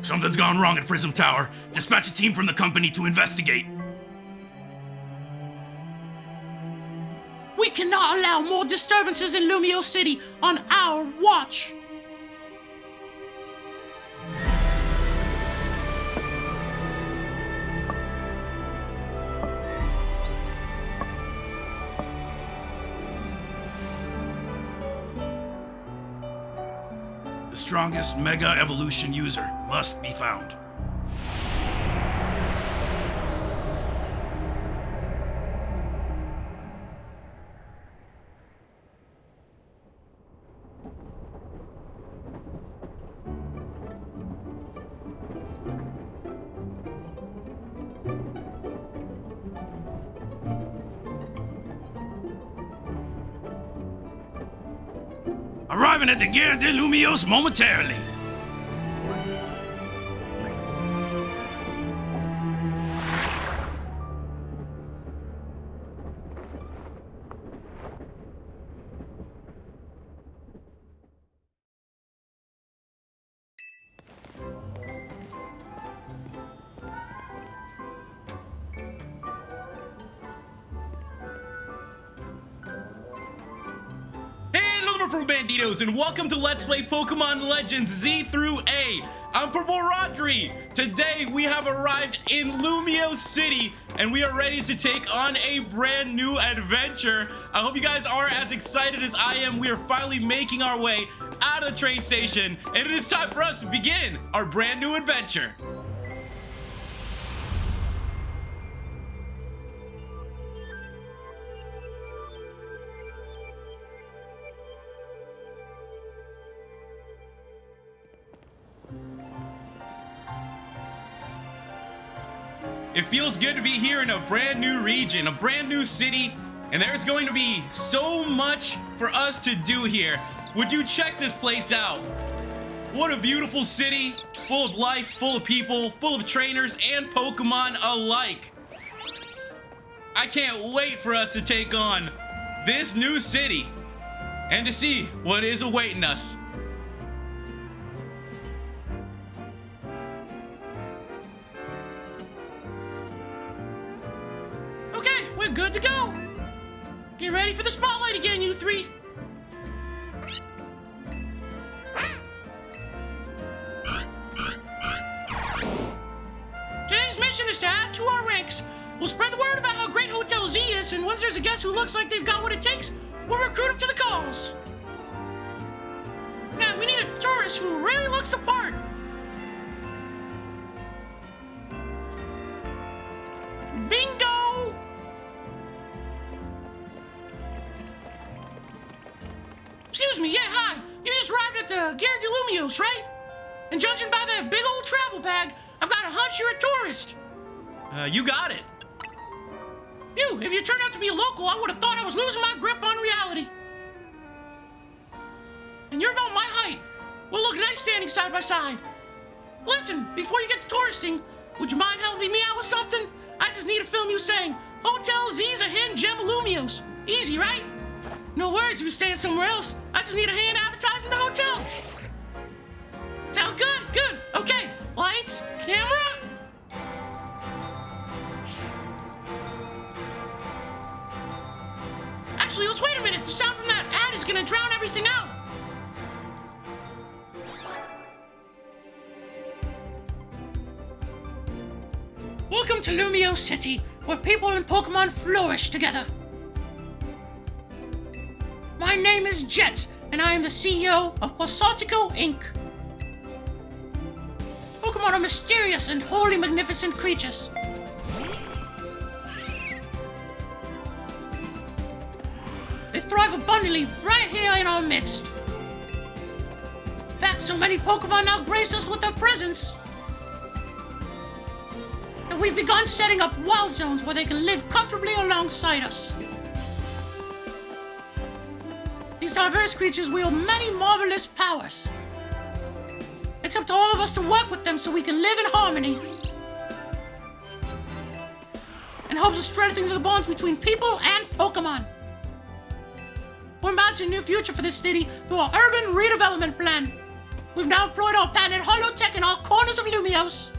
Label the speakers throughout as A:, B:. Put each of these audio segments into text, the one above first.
A: Something's gone wrong at Prism Tower. Dispatch a team from the company to investigate.
B: We cannot allow more disturbances in Lumiose City on our watch.
A: The strongest Mega Evolution user must be found. Arriving at the Gare de Lumiose momentarily.
C: Banditos, and welcome to Let's Play Pokemon Legends Z through A. I'm PurpleRodri. Today we have arrived in Lumiose City and we are ready to take on a brand new adventure. I hope you guys are as excited as I am. We are finally making our way out of the train station and it is time for us to begin our brand new adventure. It feels good to be here in a brand new region, a brand new city, and there's going to be so much for us to do here. Would you check this place out? What a beautiful city, full of life, full of people, full of trainers and Pokemon alike. I can't wait for us to take on this new city and to see what is awaiting us.
B: We're good to go. Get ready for the spotlight again, you three. Today's mission is to add to our ranks. We'll spread the word about how great Hotel Z is, and once there's a guest who looks like they've got what it takes, we'll recruit them to the cause. Now, we need a tourist who really looks the part. Bingo! Excuse me, yeah, hi. You just arrived at the Gare de Lumiose, right? And judging by that big old travel bag, I've got a hunch you're a tourist.
C: You got it.
B: If you turned out to be a local, I would have thought I was losing my grip on reality. And you're about my height. We'll look nice standing side by side. Listen, before you get to touristing, would you mind helping me out with something? I just need to film you saying, Hotel Z's a hidden gem of Lumiose. Easy, right? No worries if you're staying somewhere else. I just need a hand advertising the hotel. Sound good? Good. Okay. Lights, camera. Actually, let's wait a minute. The sound from that ad is gonna drown everything out. Welcome to Lumiose City, where people and Pokemon flourish together. My name is Jet, and I am the CEO of Quasartico, Inc. Pokemon are mysterious and wholly magnificent creatures. They thrive abundantly right here in our midst. In fact, so many Pokemon now grace us with their presence that we've begun setting up wild zones where they can live comfortably alongside us. These diverse creatures wield many marvelous powers. It's up to all of us to work with them so we can live in harmony. In hopes of strengthening the bonds between people and Pokemon. We're imagining a new future for this city through our urban redevelopment plan. We've now employed our patented holotech in all corners of Lumiose. house.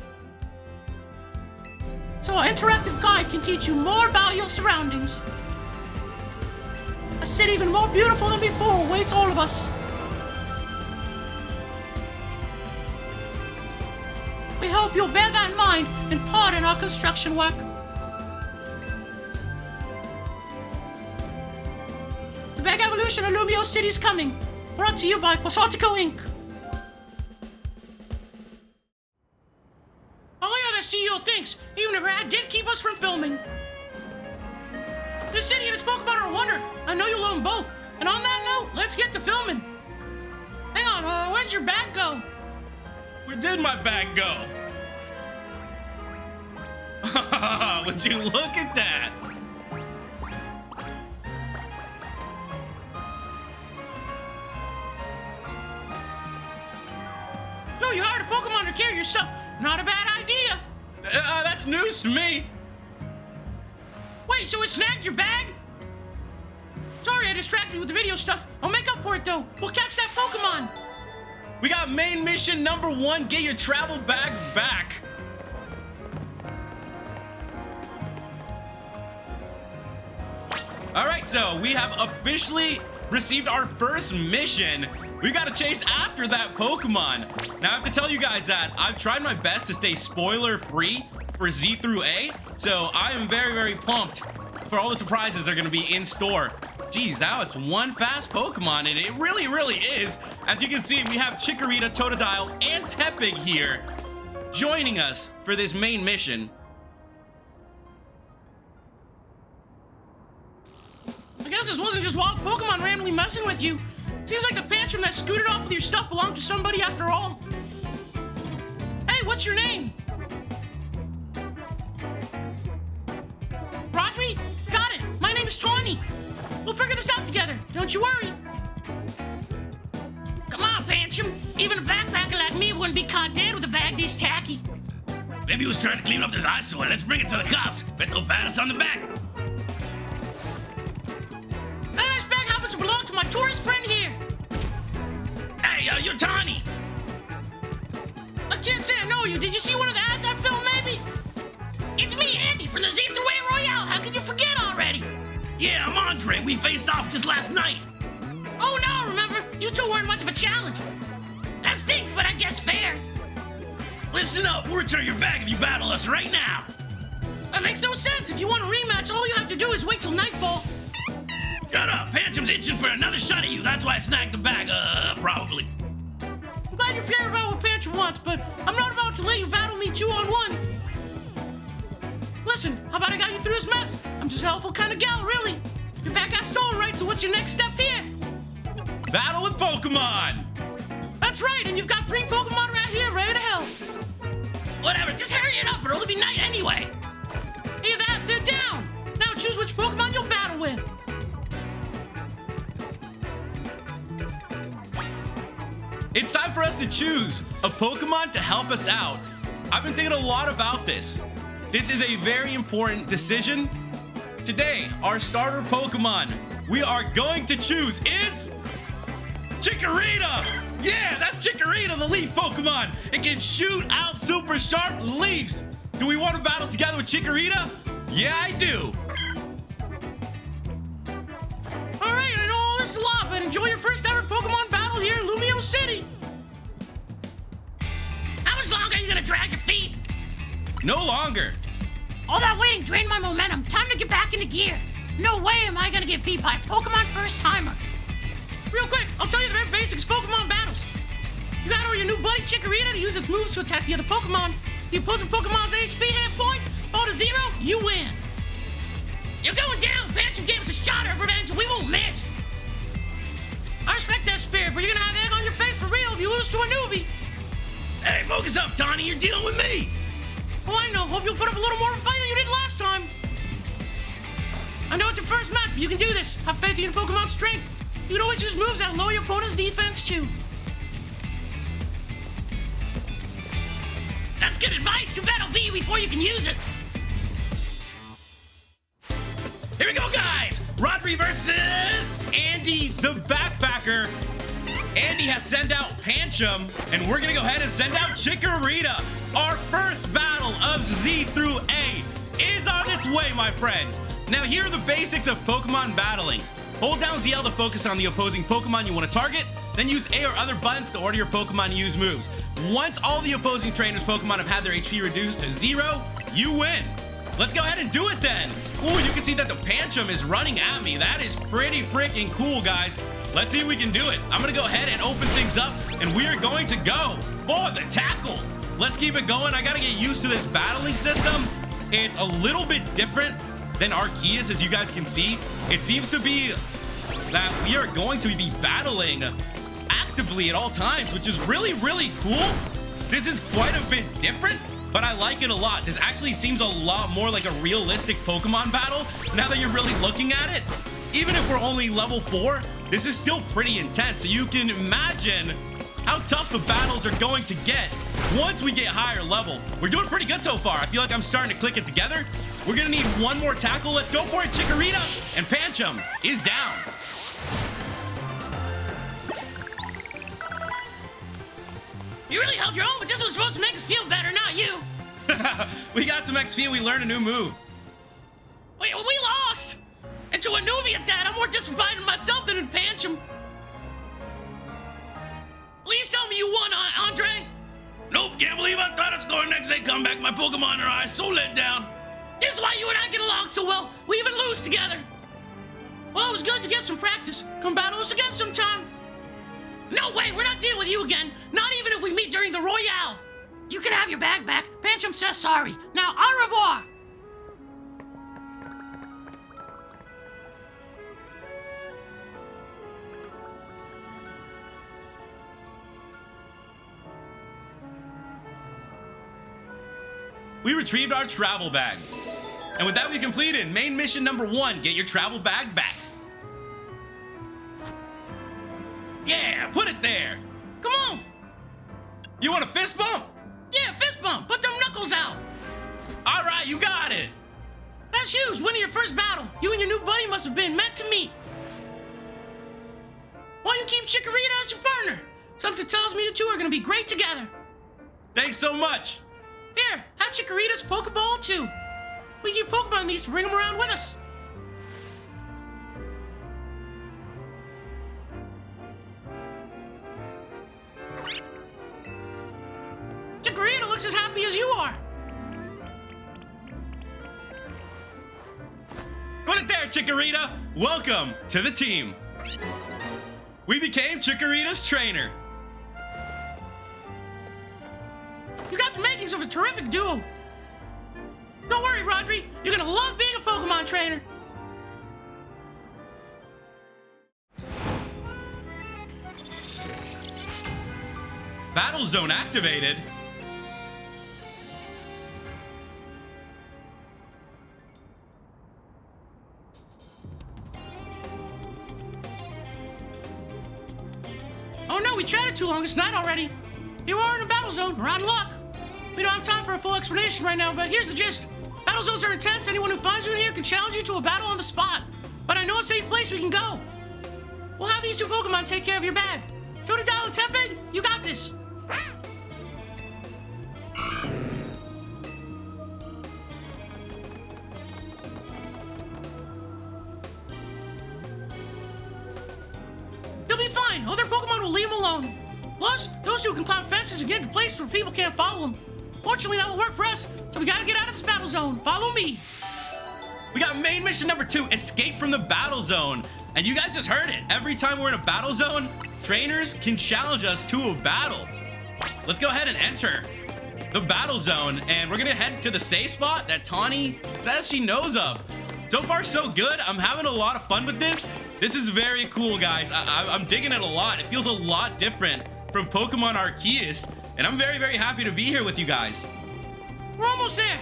B: So our interactive guide can teach you more about your surroundings. A city even more beautiful than before awaits all of us. We hope you'll bear that in mind and pardon our construction work. The big evolution of Lumiose City is coming. Brought to you by Quasartico Inc. Oh yeah, the CEO thinks even her ad did keep us from filming. This city and its Pokemon are a wonder. I know you'll love them both. And on that note, let's get to filming. Hang on, where'd your bag go?
C: Where did my bag go? Would you look at that?
B: So you hired a Pokemon to carry your stuff. Not a bad idea.
C: That's news to me.
B: Wait, so it snagged your bag? Sorry, I distracted you with the video stuff. I'll make up for it though. We'll catch that Pokemon.
C: We got main mission number 1, get your travel bag back. All right, so we have officially received our first mission. We gotta chase after that Pokemon. Now I have to tell you guys that I've tried my best to stay spoiler free for Z through A. So I am very, very pumped for all the surprises that are gonna be in store. Geez, now it's one fast Pokemon, and it really, really is. As you can see, we have Chikorita, Totodile, and Tepig here joining us for this main mission.
B: I guess this wasn't just wild Pokemon randomly messing with you. Seems like the Pantrum that scooted off with your stuff belonged to somebody after all. Hey, what's your name? Rodri? Got it. My name's Tawny. We'll figure this out together. Don't you worry. Come on, Pantrum. Even a backpacker like me wouldn't be caught dead with a bag this tacky.
A: Maybe he was trying to clean up this eyesore. Let's bring it to the cops. Bet they'll pat us on the back.
B: That nice bag happens to belong to my tourist friend here.
A: Hey, you're Tawny.
B: I can't say I know you. Did you see one of the ads I filmed, maybe? It's me, Andy, from the Z through A Royale. How could you forget already?
A: Yeah, I'm Andre. We faced off just last night.
B: Oh, no, remember? You two weren't much of a challenge. That stinks, but I guess fair.
A: Listen up. We'll return your bag if you battle us right now.
B: That makes no sense. If you want a rematch, all you have to do is wait till nightfall.
A: Shut up. Phantom's itching for another shot at you. That's why I snagged the bag, probably.
B: I'm glad you care about what Panther wants, but I'm not about to let you battle me 2-on-1. Listen, how about I got you through this mess? I'm just a helpful kind of gal, really. Your bag got stolen, right? So what's your next step here?
C: Battle with Pokemon.
B: That's right, and you've got 3 Pokemon right here, ready to help.
A: Whatever, just hurry it up. It'll only be night anyway.
B: Either that, they're down. Now choose which Pokemon you'll battle with.
C: It's time for us to choose a Pokemon to help us out. I've been thinking a lot about this. This is a very important decision. Today, our starter Pokemon we are going to choose is Chikorita! Yeah, that's Chikorita, the leaf Pokemon. It can shoot out super sharp leaves. Do we want to battle together with Chikorita? Yeah, I do.
B: All right, I know all this a lot, but enjoy your first ever Pokemon battle here in Lumiose City. How much longer are you gonna drag your feet?
C: No longer.
B: All that waiting drained my momentum. Time to get back into gear. No way am I gonna get beat by a Pokemon first timer. Real quick, I'll tell you the very basics of Pokemon battles. You gotta order your new buddy Chikorita to use its moves to attack the other Pokemon. The opposing Pokemon's HP hit points fall to 0, you win. You're going down. Panther gave us a shot at revenge and we won't miss. I respect that spirit, but you're gonna have egg on your face for real if you lose to a newbie.
A: Hey, focus up, Tawny. You're dealing with me.
B: Oh, I know. Hope you'll put up a little more of a fight than you did last time. I know it's your first match, but you can do this. Have faith in your Pokemon's strength. You can always use moves that lower your opponent's defense, too.
A: That's good advice. Too bad I'll beat you before you can use it. Here we go, guys. Rodri versus
C: Andy, the backpacker. Andy has sent out Pancham, and we're gonna go ahead and send out Chikorita. Our first battle of Z through A is on its way, my friends. Now, here are the basics of Pokemon battling. Hold down ZL to focus on the opposing Pokemon you want to target, then use A or other buttons to order your Pokemon to use moves. Once all the opposing trainers' Pokemon have had their HP reduced to 0, you win. Let's go ahead and do it then. Ooh, you can see that the Pancham is running at me. That is pretty freaking cool, guys. Let's see if we can do it. I'm gonna go ahead and open things up, and we are going to go for the tackle. Let's keep it going. I gotta get used to this battling system. It's a little bit different than Arceus, as you guys can see. It seems to be that we are going to be battling actively at all times, which is really, really cool. This is quite a bit different, but I like it a lot. This actually seems a lot more like a realistic Pokemon battle now that you're really looking at it. Even if we're only level 4, this is still pretty intense, so you can imagine how tough the battles are going to get once we get higher level. We're doing pretty good so far. I feel like I'm starting to click it together. We're gonna need one more tackle. Let's go for it, Chikorita. And Pancham is down.
B: You really held your own, but this was supposed to make us feel better, not you.
C: We got some XP. We learned a new move.
B: Wait, we lost. And to a newbie at that, I'm more disappointed in myself than in Pancham. Please tell me you won, Andre.
A: Nope, can't believe I thought I'd score next day comeback. My Pokemon are so let down.
B: This is why you and I get along so well. We even lose together. Well, it was good to get some practice. Come battle us again sometime. No way, we're not dealing with you again. Not even if we meet during the Royale. You can have your bag back. Pancham says sorry. Now, au revoir.
C: We retrieved our travel bag. And with that, we completed main mission number 1, get your travel bag back. Yeah, put it there.
B: Come on.
C: You want a fist bump?
B: Yeah, fist bump. Put them knuckles out.
C: All right, you got it.
B: That's huge. Winning your first battle. You and your new buddy must have been meant to meet. Why you keep Chikorita as your partner? Something tells me you two are going to be great together.
C: Thanks so much.
B: Here, have Chikorita's Pokeball too. We keep Pokemon these to bring them around with us. Chikorita looks as happy as you are.
C: Put it there, Chikorita. Welcome to the team. We became Chikorita's trainer.
B: You got the makings of a terrific duo. Don't worry, Rodri. You're gonna love being a Pokemon trainer.
C: Battle zone activated.
B: Oh no, we chatted too long. It's night already. Here we are in a battle zone. We're out of luck. We don't have time for a full explanation right now, but here's the gist. Battle zones are intense. Anyone who finds you in here can challenge you to a battle on the spot. But I know a safe place we can go. We'll have these two Pokemon take care of your bag. Totodile and Tepig, you got this. You'll be fine. Other Pokemon will leave him alone. Plus, those two can climb fences and get into places where people can't follow them. Fortunately, that will work for us, so we gotta get out of this battle zone. Follow me.
C: We got main mission number 2, escape from the battle zone. And you guys just heard it. Every time we're in a battle zone, trainers can challenge us to a battle. Let's go ahead and enter the battle zone, and we're gonna head to the safe spot that Tawny says she knows of. So far, so good. I'm having a lot of fun with this. This is very cool, guys. I'm digging it a lot. It feels a lot different from Pokemon Arceus, and I'm very, very happy to be here with you guys.
B: We're almost there.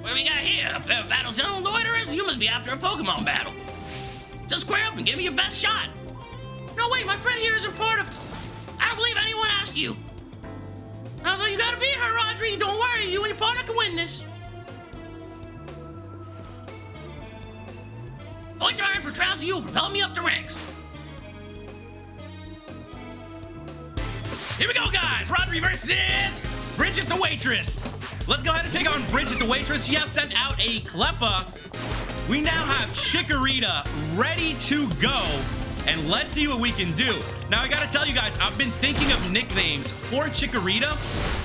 A: What do we got here? Battle zone loiterers? You must be after a Pokemon battle. So square up and give me your best shot.
B: No, wait, my friend here isn't part of... I don't believe anyone asked you. I was like, you gotta beat her, Rodri. Don't worry, you and your partner can win this.
A: Points are in for Trousie. You will propel me up the ranks.
C: Here we go, guys. Rodri versus Bridget the waitress. Let's go ahead and take on Bridget the waitress. She has sent out a Cleffa. We now have Chikorita ready to go. And let's see what we can do. Now, I gotta tell you guys, I've been thinking of nicknames for Chikorita,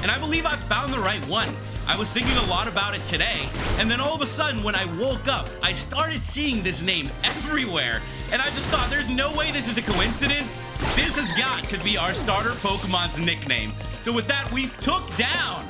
C: and I believe I found the right one. I was thinking a lot about it today, and then all of a sudden, when I woke up, I started seeing this name everywhere. And I just thought, there's no way this is a coincidence. This has got to be our starter Pokemon's nickname. So with that, we've took down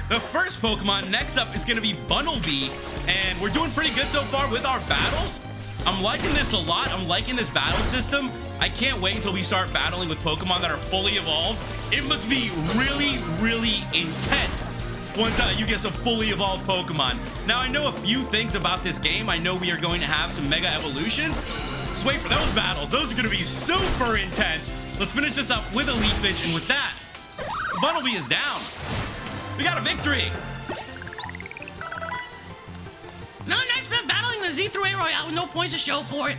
C: the first Pokemon. Next up is gonna be Bunnelby, and we're doing pretty good so far with our battles. I'm liking this a lot. I'm liking this battle system. I can't wait until we start battling with Pokemon that are fully evolved. It must be really, really intense once you get some fully evolved Pokemon. Now, I know a few things about this game. I know we are going to have some Mega Evolutions. Let's wait for those battles. Those are going to be super intense. Let's finish this up with a Leafage, and with that, Bunnelby is down. We got a victory.
B: Another nice been battling the Z through A Royale with no points to show for it.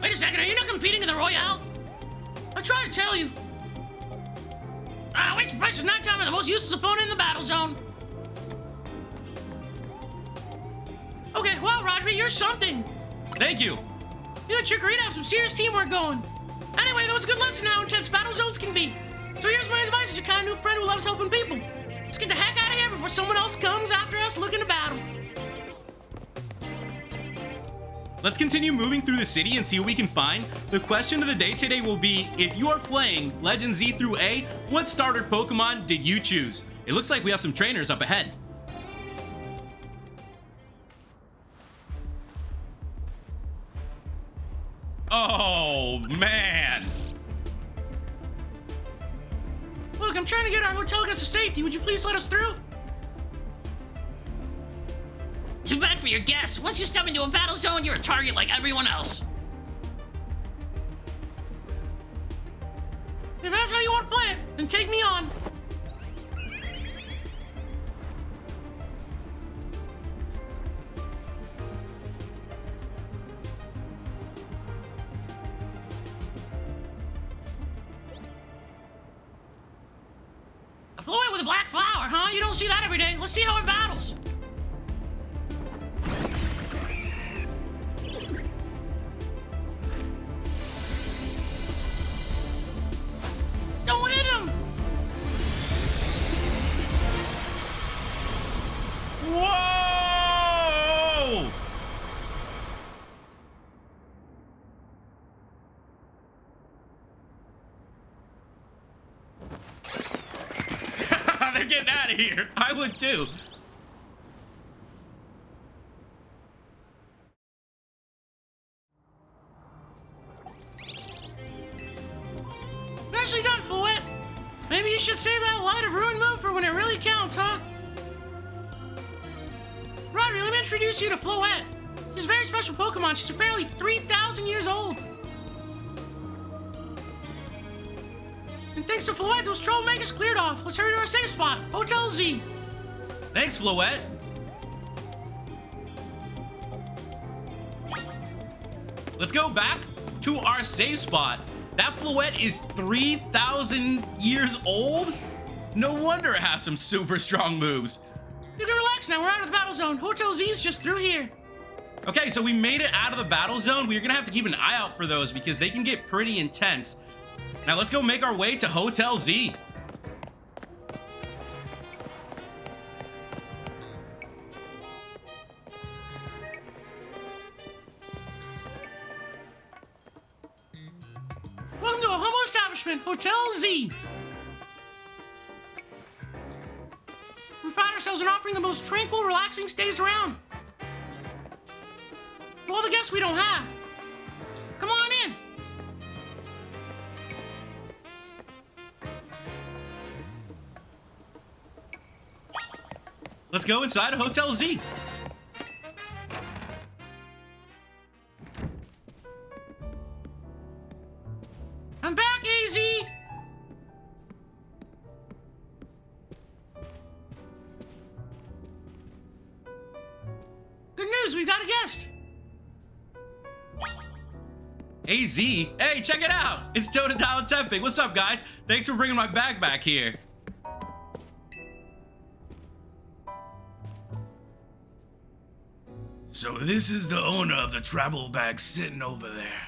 B: Wait a second, are you not competing in the Royale? I tried to tell you. Waste of precious night time and the most useless opponent in the battle zone. Okay, well, Rodri, you're something.
C: Thank you.
B: You and Chikorita have some serious teamwork going. Anyway, that was a good lesson how intense battle zones can be. So here's my advice as your kind of new friend who loves helping people. Let's get the heck out of here before someone else comes after us looking to battle.
C: Let's continue moving through the city and see what we can find. The question of the day today will be, if you are playing Legend Z through A, what starter Pokemon did you choose? It looks like we have some trainers up ahead. Oh, man.
B: Look, I'm trying to get our hotel guests to safety. Would you please let us through?
A: Too bad for your guests. Once you step into a battle zone, you're a target like everyone else.
B: If that's how you want to play it, then take me on. A Floyd with a black flower, huh? You don't see that every day. Let's see how it battles. Don't hit him!
C: Whoa! They're getting out of here. I would too.
B: Nicely done, Fouet. Maybe you should save that Light of Ruin move for when it really counts, huh? Rodri, let me introduce you to Floette. She's a very special Pokemon. She's apparently 3,000 years old. And thanks to Floette, those troublemakers cleared off. Let's hurry to our safe spot, Hotel Z.
C: Thanks, Floette. Let's go back to our safe spot. That Floette is 3,000 years old? No wonder it has some super strong moves.
B: You can relax now. We're out of the battle zone. Hotel Z's just through here.
C: Okay, so we made it out of the battle zone. We're gonna have to keep an eye out for those because they can get pretty intense. Now let's go make our way to Hotel Z.
B: Welcome to a humble establishment, Hotel Z. We pride ourselves in offering the most tranquil, relaxing stays around. All the guests we don't have. Come on in.
C: Let's go inside Hotel Z.
B: I'm back, AZ. Good news, we've got a guest.
C: AZ? Hey, check it out! It's Totodile and Temping. What's up, guys? Thanks for bringing my bag back here.
D: So this is the owner of the travel bag sitting over there.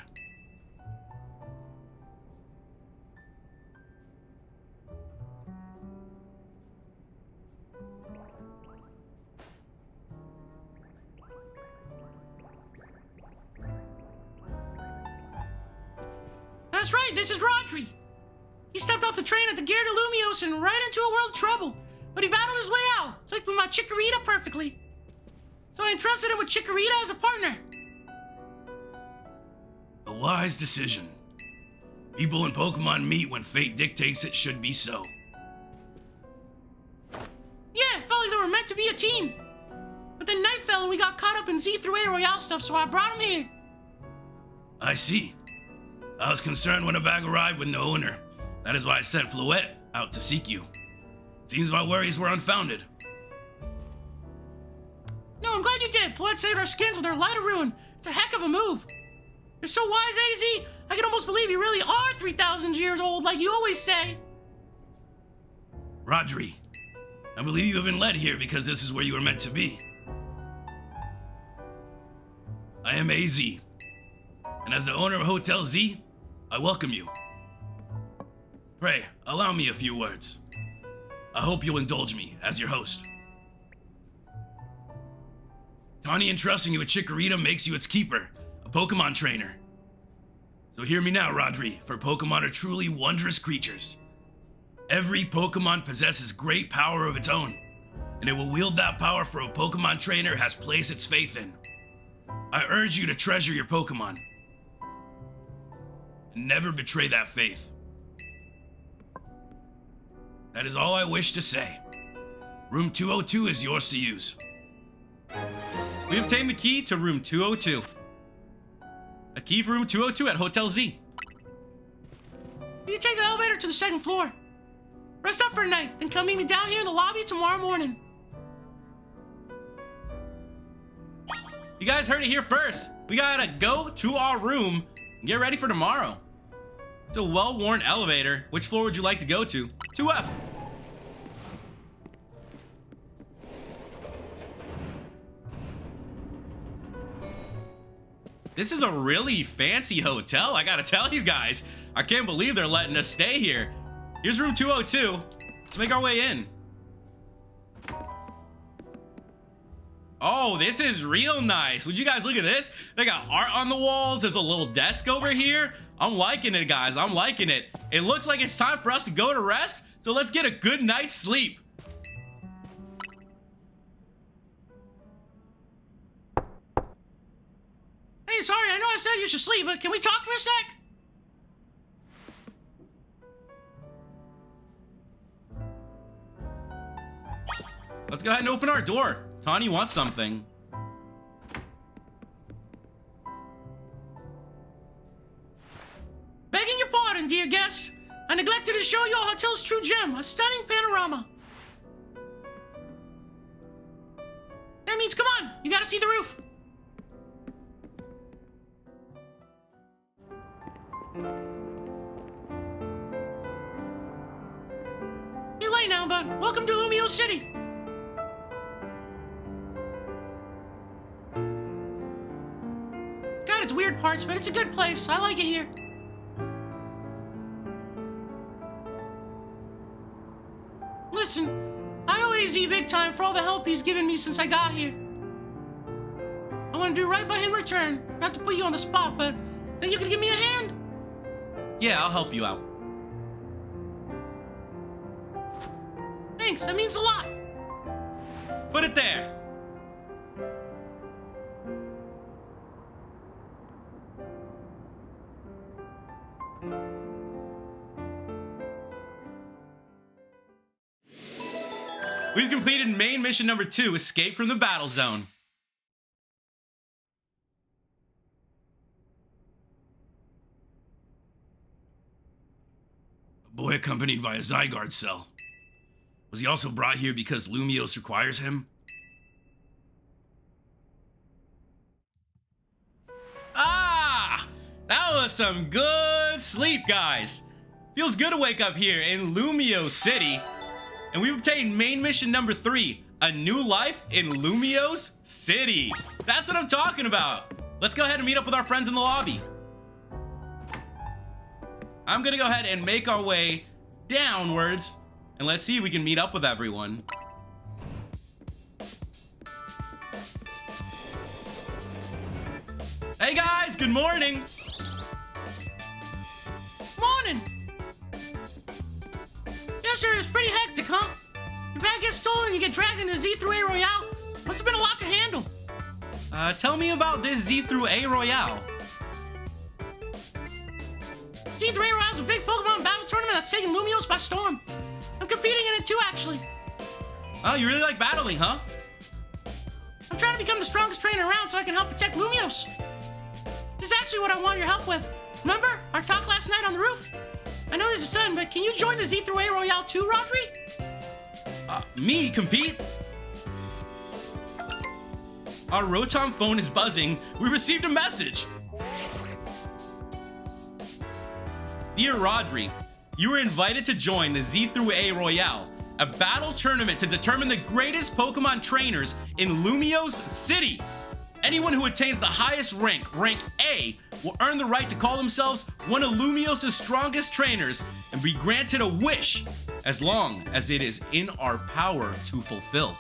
B: That's right, this is Rodri. He stepped off the train at the Gear to Lumiose and right into a world of trouble. But he battled his way out, clicked with my Chikorita perfectly. So I entrusted him with Chikorita as a partner.
D: A wise decision. People and Pokemon meet when fate dictates it should be so.
B: Yeah, it felt like they were meant to be a team. But then night fell and we got caught up in Z-through-A Royale stuff, so I brought him here.
D: I see. I was concerned when the bag arrived with no owner. That is why I sent Floette out to seek you. Seems my worries were unfounded.
B: No, I'm glad you did. Floette saved our skins with her Light of Ruin. It's a heck of a move. You're so wise, AZ. I can almost believe you really are 3,000 years old, like you always say.
D: Rodri, I believe you have been led here because this is where you were meant to be. I am AZ, and as the owner of Hotel Z, I welcome you. Pray, allow me a few words. I hope you'll indulge me as your host. Tawny entrusting you with Chikorita makes you its keeper, a Pokemon trainer. So hear me now, Rodri, for Pokemon are truly wondrous creatures. Every Pokemon possesses great power of its own, and it will wield that power for a Pokemon trainer has placed its faith in. I urge you to treasure your Pokemon, and never betray that faith. That is all I wish to say. Room 202 is yours to use.
C: We obtained the key to room 202. A key for room 202 at Hotel Z.
B: You take the elevator to the second floor. Rest up for a night, then come meet me down here in the lobby tomorrow morning.
C: You guys heard it here first. We gotta go to our room and get ready for tomorrow. It's a well-worn elevator. Which floor would you like to go to? 2F. This is a really fancy hotel, I gotta tell you guys. I can't believe they're letting us stay here. Here's room 202. Let's make our way in. Oh, this is real nice. Would you guys look at this? They got art on the walls. There's a little desk over here. I'm liking it, guys. I'm liking it. It looks like it's time for us to go to rest, so let's get a good night's sleep.
B: Hey, sorry, I know I said you should sleep, but can we talk for a sec?
C: Let's go ahead and open our door. Tawny wants something.
B: Begging your pardon, dear guest. I neglected to show you our hotel's true gem, a stunning panorama. That means, come on, you gotta see the roof. You're late now, but welcome to Lumiose City. It's got its weird parts, but it's a good place. I like it here. Listen, I owe AZ big time for all the help he's given me since I got here. I want to do right by him in return. Not to put you on the spot, but think you could give me a hand?
C: Yeah, I'll help you out.
B: Thanks, that means a lot.
C: Put it there. We've completed main mission number 2, escape from the battle zone.
D: A boy accompanied by a Zygarde cell. Was he also brought here because Lumiose requires him?
C: Ah! That was some good sleep, guys. Feels good to wake up here in Lumiose City. And we've obtained main mission number 3, a new life in Lumiose City. That's what I'm talking about. Let's go ahead and meet up with our friends in the lobby. I'm gonna go ahead and make our way downwards, and let's see if we can meet up with everyone. Hey guys, good morning.
B: Morning. Yes, sir, it's pretty hectic, huh? Your bag gets stolen, you get dragged into Z through A Royale. Must have been a lot to handle.
C: Tell me about this Z through A Royale.
B: Z through A Royale is a big Pokemon battle tournament that's taking Lumiose by storm. I'm competing in it too, actually.
C: Oh, you really like battling, huh?
B: I'm trying to become the strongest trainer around so I can help protect Lumiose. This is actually what I want your help with. Remember our talk last night on the roof? I know there's a sun, but can you join the Z through A Royale too, Rodri?
C: Me compete? Our Rotom phone is buzzing. We received a message. Dear Rodri, you were invited to join the Z through A Royale, a battle tournament to determine the greatest Pokemon trainers in Lumiose City. Anyone who attains the highest rank, rank A, will earn the right to call themselves one of Lumiose's strongest trainers and be granted a wish, as long as it is in our power to fulfill.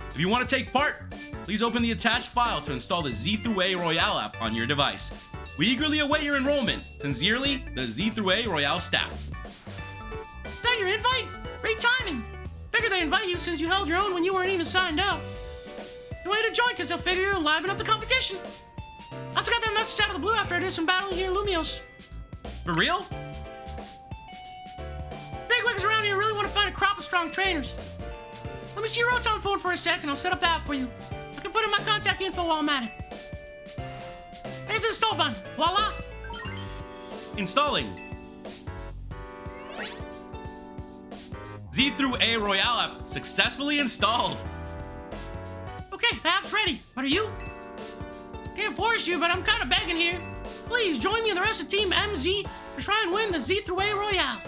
C: If you want to take part, please open the attached file to install the Z through A Royale app on your device. We eagerly await your enrollment. Sincerely, the Z through A Royale staff.
B: Is that your invite? Great timing. Figured they invite you since you held your own when you weren't even signed up. The way to join, because they'll figure you'll liven up the competition. I also got that message out of the blue after I did some battling here in Lumiose.
C: For real?
B: Bigwigs around here really want to find a crop of strong trainers. Let me see your Rotom phone for a sec and I'll set up that for you. I can put in my contact info while I'm at it. There's the install button. Voila!
C: Installing. Z through A Royale app successfully installed.
B: Okay, the app's ready. But are you? Can't force you, but I'm kind of begging here. Please join me and the rest of Team MZ to try and win the Z through A Royale.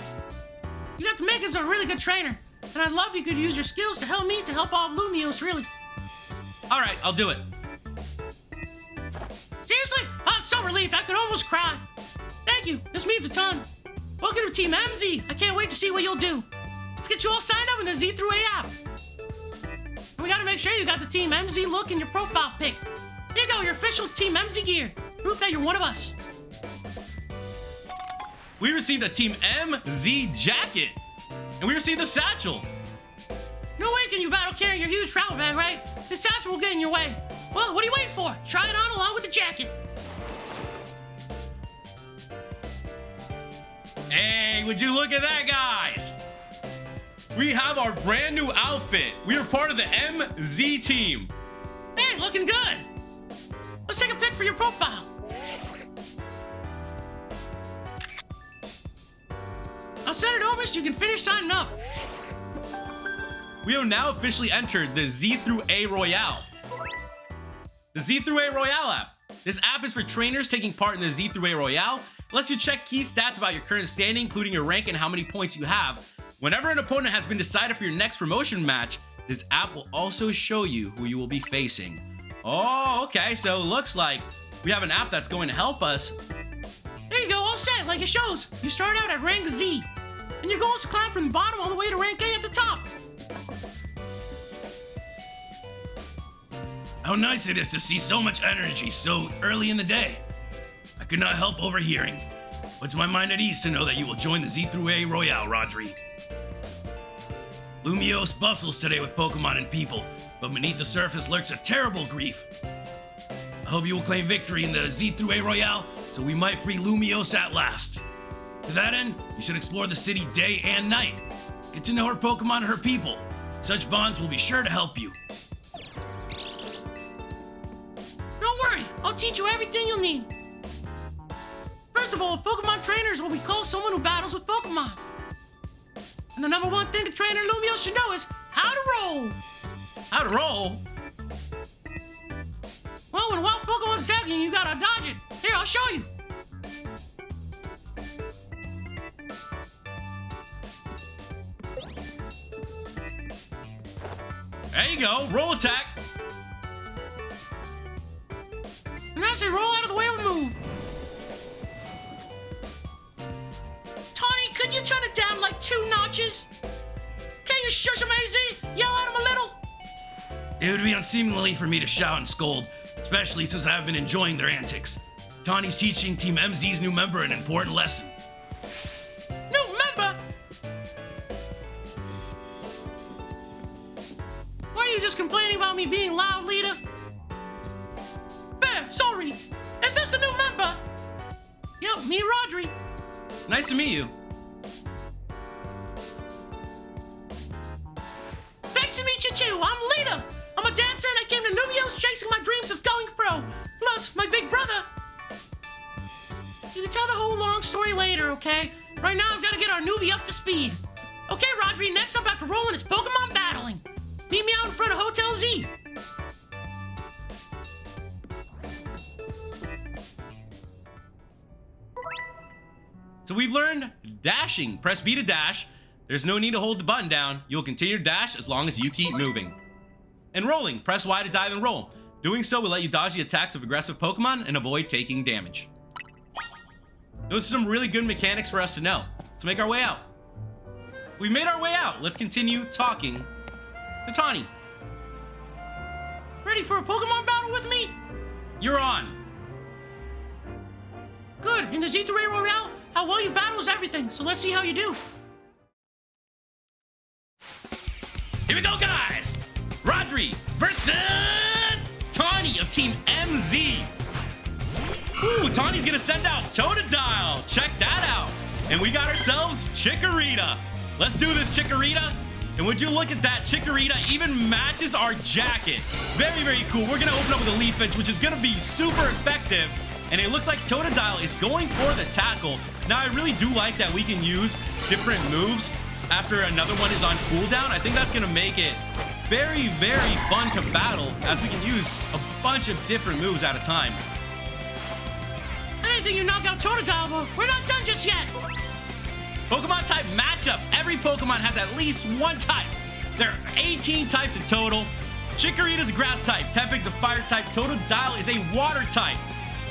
B: You got the makings of a really good trainer, and I'd love if you could use your skills to help me to help all of Lumiose, really.
C: All right, I'll do it.
B: Seriously? Oh, I'm so relieved. I could almost cry. Thank you. This means a ton. Welcome to Team MZ. I can't wait to see what you'll do. Let's get you all signed up in the Z through A app. And we gotta make sure you got the Team MZ look in your profile pic. Here you go, your official Team MZ gear. Proof that you're one of us.
C: We received a Team MZ jacket, and we received a satchel.
B: No way can you battle carrying your huge travel bag, right? This satchel will get in your way. Well, what are you waiting for? Try it on along with the jacket.
C: Hey, would you look at that, guys? We have our brand new outfit. We are part of the MZ team.
B: Hey, looking good. Let's take a pic for your profile. I'll send it over so you can finish signing up.
C: We have now officially entered the Z through A Royale. The Z through A Royale app. This app is for trainers taking part in the Z through A Royale. It lets you check key stats about your current standing, including your rank and how many points you have. Whenever an opponent has been decided for your next promotion match, this app will also show you who you will be facing. Oh, okay, so it looks like we have an app that's going to help us.
B: There you go, all set, like it shows. You start out at rank Z, and your goal is to climb from the bottom all the way to rank A at the top.
D: How nice it is to see so much energy so early in the day. I could not help overhearing. Puts my mind at ease to know that you will join the Z through A Royale, Rodri. Lumiose bustles today with Pokemon and people, but beneath the surface lurks a terrible grief. I hope you will claim victory in the Z through A Royale, so we might free Lumiose at last. To that end, you should explore the city day and night. Get to know her Pokemon and her people. Such bonds will be sure to help you.
B: Don't worry, I'll teach you everything you'll need. First of all, Pokemon trainer is what we call someone who battles with Pokemon. And the number one thing a trainer in Lumiose should know is how to roll.
C: How to roll?
B: Well, when a wild Pokemon's attacking you, you gotta dodge it. Here, I'll show you.
C: There you go. Roll attack.
B: And as I roll out of the way of a move. Tawny, could you turn it down like 2 notches? Can you shush him, AZ? Yell at him a little?
D: It would be unseemly for me to shout and scold, especially since I've been enjoying their antics. Tawny's teaching Team MZ's new member an important lesson.
B: New member? Why are you just complaining about me being loud, leader? Fair, sorry. Is this the new member? Yep, me, Rodri.
C: Nice to meet you.
B: Nice to meet you too. I'm Lita. I'm a dancer and I came to Lumiose chasing my dreams of going pro. Plus, my big brother. You can tell the whole long story later, okay? Right now, I've got to get our newbie up to speed. Okay, Rodri, next up after rolling is Pokemon battling. Meet me out in front of Hotel Z.
C: So we've learned dashing. Press B to dash. There's no need to hold the button down. You'll continue to dash as long as you keep moving. And rolling. Press Y to dive and roll. Doing so will let you dodge the attacks of aggressive Pokemon and avoid taking damage. Those are some really good mechanics for us to know. Let's make our way out. We made our way out. Let's continue talking to Tawny.
B: Ready for a Pokemon battle with me?
C: You're on.
B: Good. In the Z3 Royale, how well you battle is everything, so let's see how you do.
C: Here we go, guys. Rodri versus Tawny of Team MZ. Ooh, Tawny's gonna send out Totodile. Check that out. And we got ourselves Chikorita. Let's do this, Chikorita. And would you look at that, Chikorita even matches our jacket. Very, very cool. We're gonna open up with a Leaf Edge, which is gonna be super effective. And it looks like Totodile is going for the tackle. Now, I really do like that we can use different moves after another one is on cooldown. I think that's gonna make it very, very fun to battle as we can use a bunch of different moves at a time.
B: I didn't think you knocked out Totodile, but we're not done just yet.
C: Pokemon type matchups. Every Pokemon has at least one type. There are 18 types in total. Chikorita's a grass type. Tepig's a fire type. Totodile is a water type.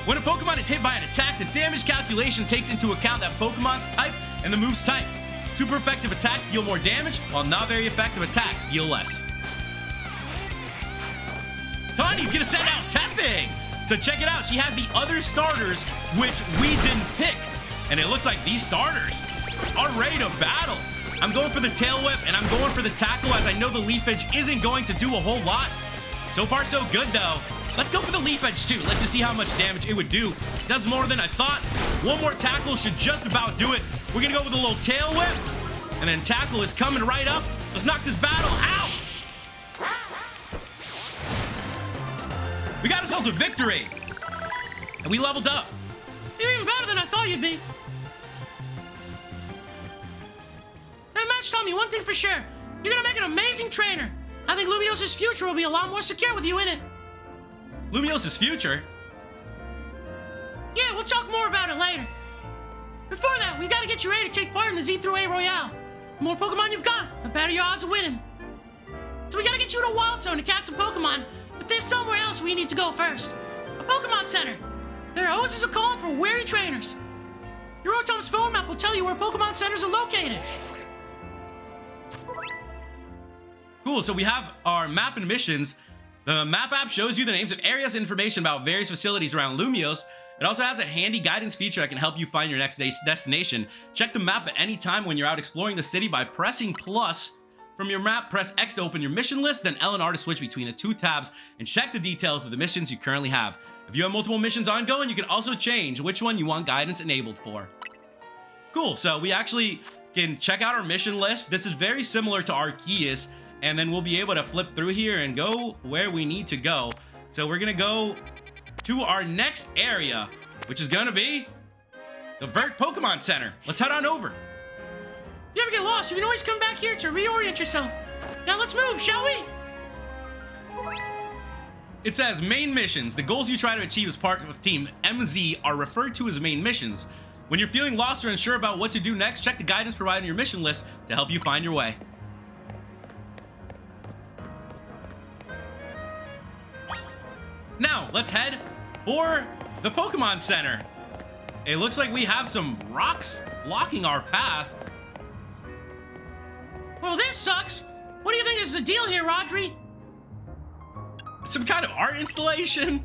C: When a Pokemon is hit by an attack, the damage calculation takes into account that Pokemon's type and the move's type. Super effective attacks deal more damage, while not very effective attacks deal less. Tawny's gonna send out Tepig! So check it out, she has the other starters, which we didn't pick. And it looks like these starters are ready to battle. I'm going for the Tail Whip, and I'm going for the Tackle, as I know the Leaf Edge isn't going to do a whole lot. So far, so good, though. Let's go for the Leaf Edge, too. Let's just see how much damage it would do. It does more than I thought. One more Tackle should just about do it. We're gonna go with a little Tail Whip, and then Tackle is coming right up. Let's knock this battle out. We got ourselves a victory, and we leveled up.
B: You're even better than I thought you'd be. That match taught me one thing for sure. You're gonna make an amazing trainer. I think Lumiose's future will be a lot more secure with you in it.
C: Lumiose's future?
B: Yeah, we'll talk more about it later. Before that, we gotta get you ready to take part in the Z through A Royale. The more Pokemon you've got, the better your odds of winning. So we gotta get you to a Wild Zone to catch some Pokemon, but there's somewhere else we need to go first. A Pokemon Center. There are hoses of calling for wary trainers. Your Rotom's phone map will tell you where Pokemon Centers are located.
C: Cool, so we have our map and missions. The map app shows you the names of areas and information about various facilities around Lumiose. It also has a handy guidance feature that can help you find your next destination. Check the map at any time when you're out exploring the city by pressing plus. From your map, press X to open your mission list, then L and R to switch between the two tabs and check the details of the missions you currently have. If you have multiple missions ongoing, you can also change which one you want guidance enabled for. Cool, so we actually can check out our mission list. This is very similar to Arceus, and then we'll be able to flip through here and go where we need to go. So we're gonna go to our next area, which is gonna be the Vert Pokemon Center. Let's head on over.
B: If you ever get lost, you can always come back here to reorient yourself. Now let's move, shall we?
C: It says main missions. The goals you try to achieve as part of Team MZ are referred to as main missions. When you're feeling lost or unsure about what to do next, check the guidance provided in your mission list to help you find your way. Now, let's head for the Pokemon Center. It looks like we have some rocks blocking our path.
B: Well, this sucks. What do you think is the deal here, Rodri?
C: Some kind of art installation?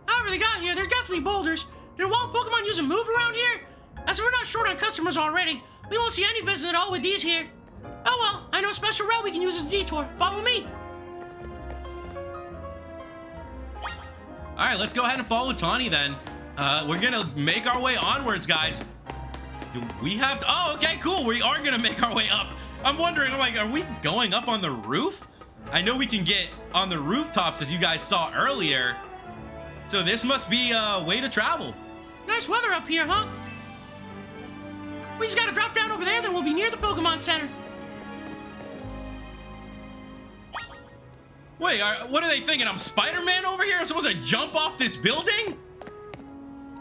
B: However they got here, they're definitely boulders. Did wild Pokemon use a move around here? As we're not short on customers already, we won't see any business at all with these here. Oh well, I know a special route we can use as a detour. Follow me.
C: All right, let's go ahead and follow Tawny then. We're gonna make our way onwards, guys. Do we have to? Oh, okay, cool. We are gonna make our way up. I'm wondering, I'm like, are we going up on the roof? I know we can get on the rooftops as you guys saw earlier. So this must be a way to travel.
B: Nice weather up here, huh? We just gotta drop down over there, then we'll be near the Pokemon Center.
C: Wait, what are they thinking? I'm Spider-Man over here? I'm supposed to jump off this building?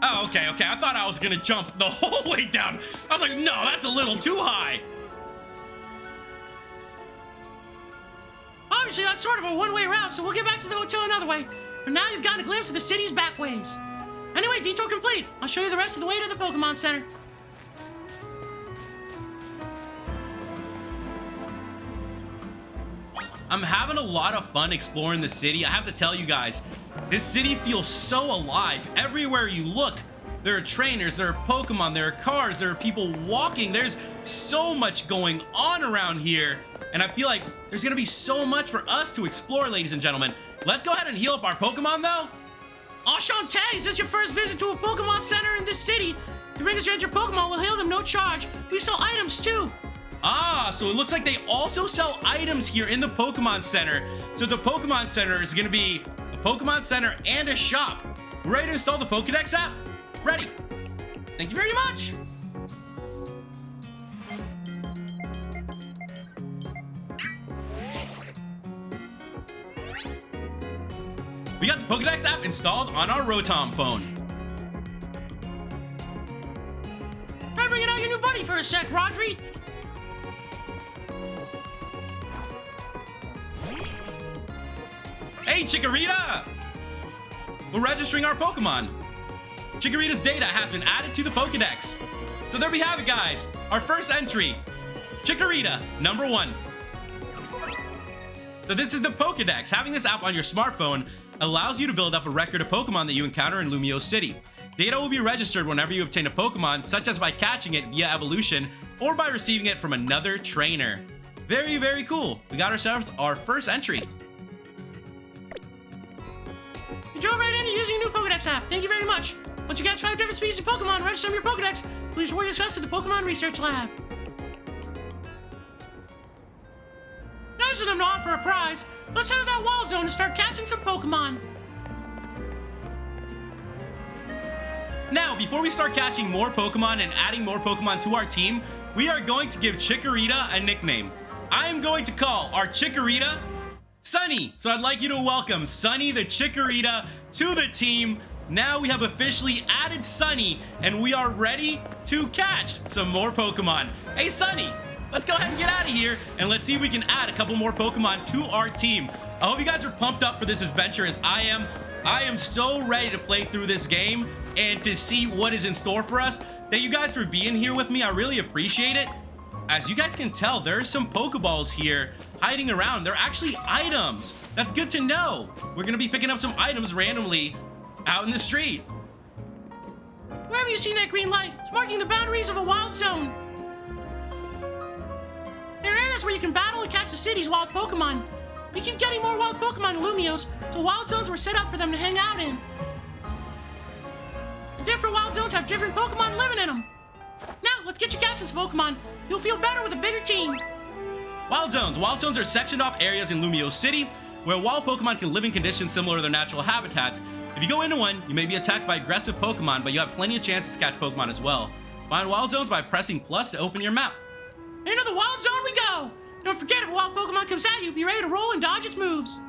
C: Oh, okay. I thought I was gonna jump the whole way down. I was like, no, that's a little too high.
B: Obviously, that's sort of a one-way route, so we'll get back to the hotel another way. But now you've gotten a glimpse of the city's back ways. Anyway, detour complete. I'll show you the rest of the way to the Pokemon Center.
C: I'm having a lot of fun exploring the city. I have to tell you guys, this city feels so alive. Everywhere you look, there are trainers, there are Pokemon, there are cars, there are people walking. There's so much going on around here. And I feel like there's gonna be so much for us to explore, ladies and gentlemen. Let's go ahead and heal up our Pokemon though.
B: Enchanté, is this your first visit to a Pokemon Center in this city? You bring us your Pokemon, we'll heal them no charge. We sell items too.
C: Ah, so it looks like they also sell items here in the Pokemon Center. So the Pokemon Center is gonna be a Pokemon Center and a shop. Ready to install the Pokedex app? Ready.
B: Thank you very much.
C: We got the Pokedex app installed on our Rotom phone.
B: Try bringing out your new buddy for a sec, Rodri.
C: Hey, Chikorita! We're registering our Pokemon. Chikorita's data has been added to the Pokedex. So there we have it, guys. Our first entry. Chikorita, number 1. So this is the Pokedex. Having this app on your smartphone allows you to build up a record of Pokemon that you encounter in Lumiose City. Data will be registered whenever you obtain a Pokemon, such as by catching it via evolution or by receiving it from another trainer. Very, very cool. We got ourselves our first entry.
B: You drove right into using a new Pokedex app. Thank you very much. Once you catch 5 different species of Pokemon, register them in your Pokedex. Please report your success to the Pokemon Research Lab. Nice of them to offer a prize. Let's head to that wall zone and start catching some Pokemon.
C: Now, before we start catching more Pokemon and adding more Pokemon to our team, we are going to give Chikorita a nickname. I am going to call our Chikorita Sunny. So I'd like you to welcome Sunny the Chikorita to the team. Now we have officially added Sunny, and we are ready to catch some more Pokemon. Hey, Sunny, let's go ahead and get out of here, and let's see if we can add a couple more Pokemon to our team. I hope you guys are pumped up for this adventure as I am. I am so ready to play through this game and to see what is in store for us. Thank you guys for being here with me. I really appreciate it. As you guys can tell, there's some Pokeballs here hiding around. They're actually items. That's good to know. We're gonna be picking up some items randomly out in the street.
B: Where have you seen that green light? It's marking the boundaries of a wild zone. There are areas where you can battle and catch the city's wild Pokemon. We keep getting more wild Pokemon in Lumiose, so wild zones were set up for them to hang out in. The different wild zones have different Pokemon living in them. Now, let's get you catching some Pokemon. You'll feel better with a bigger team.
C: Wild zones. Wild zones are sectioned off areas in Lumiose City where wild Pokemon can live in conditions similar to their natural habitats. If you go into one, you may be attacked by aggressive Pokemon, but you have plenty of chances to catch Pokemon as well. Find wild zones by pressing plus to open your map.
B: Into the wild zone we go. Don't forget, if a wild Pokemon comes at you, be ready to roll and dodge its moves.